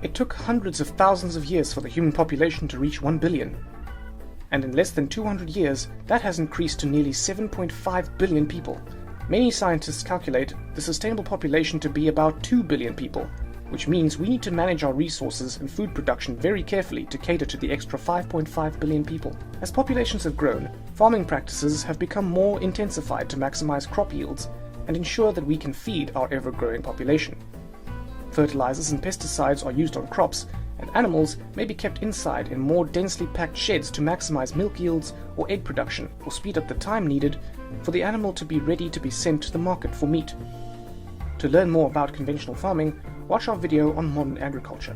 It took hundreds of thousands of years for the human population to reach 1 billion. And in less than 200 years, that has increased to nearly 7.5 billion people. Many scientists calculate the sustainable population to be about 2 billion people, which means we need to manage our resources and food production very carefully to cater to the extra 5.5 billion people. As populations have grown, farming practices have become more intensified to maximize crop yields and ensure that we can feed our ever-growing population. Fertilizers and pesticides are used on crops, and animals may be kept inside in more densely packed sheds to maximize milk yields or egg production, or speed up the time needed for the animal to be ready to be sent to the market for meat. To learn more about conventional farming, watch our video on modern agriculture.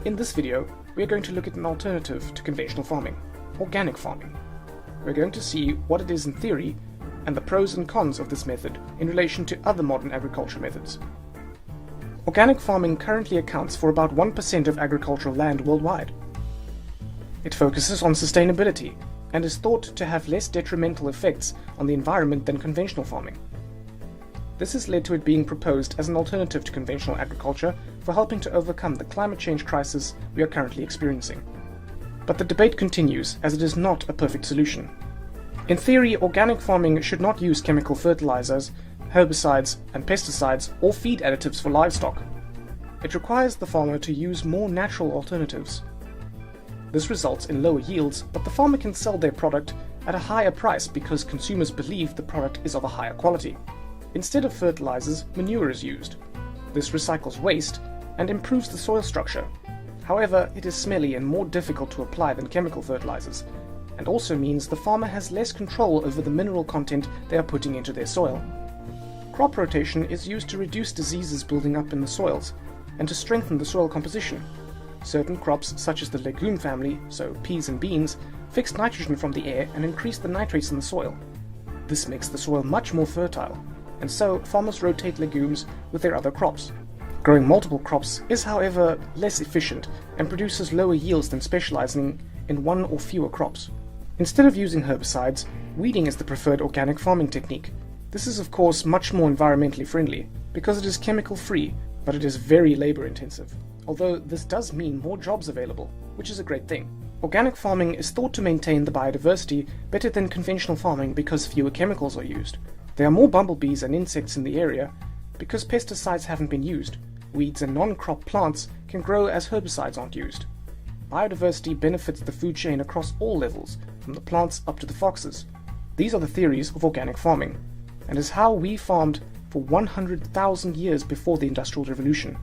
In this video, we are going to look at an alternative to conventional farming, organic farming. We're going to see what it is in theory and the pros and cons of this method in relation to other modern agriculture methods. Organic farming currently accounts for about 1% of agricultural land worldwide. It focuses on sustainability and is thought to have less detrimental effects on the environment than conventional farming. This has led to it being proposed as an alternative to conventional agriculture for helping to overcome the climate change crisis we are currently experiencing. But the debate continues, as it is not a perfect solution. In theory, organic farming should not use chemical fertilizers, herbicides and pesticides, or feed additives for livestock. It requires the farmer to use more natural alternatives. This results in lower yields, but the farmer can sell their product at a higher price because consumers believe the product is of a higher quality. Instead of fertilizers, manure is used. This recycles waste and improves the soil structure. However, it is smelly and more difficult to apply than chemical fertilizers, and also means the farmer has less control over the mineral content they are putting into their soil. Crop rotation is used to reduce diseases building up in the soils and to strengthen the soil composition. Certain crops, such as the legume family, so peas and beans, fix nitrogen from the air and increase the nitrates in the soil. This makes the soil much more fertile, and so farmers rotate legumes with their other crops. Growing multiple crops is, however, less efficient and produces lower yields than specializing in one or fewer crops. Instead of using herbicides, weeding is the preferred organic farming technique. This is of course much more environmentally friendly because it is chemical free, but it is very labor intensive. Although this does mean more jobs available, which is a great thing. Organic farming is thought to maintain the biodiversity better than conventional farming because fewer chemicals are used. There are more bumblebees and insects in the area because pesticides haven't been used. Weeds and non-crop plants can grow as herbicides aren't used. Biodiversity benefits the food chain across all levels, from the plants up to the foxes. These are the theories of organic farming, and is how we farmed for 100,000 years before the Industrial Revolution.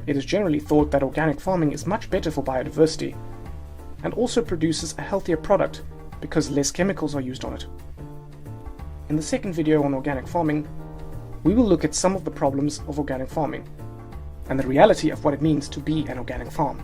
It is generally thought that organic farming is much better for biodiversity, and also produces a healthier product because less chemicals are used on it. In the second video on organic farming, we will look at some of the problems of organic farming, and the reality of what it means to be an organic farm.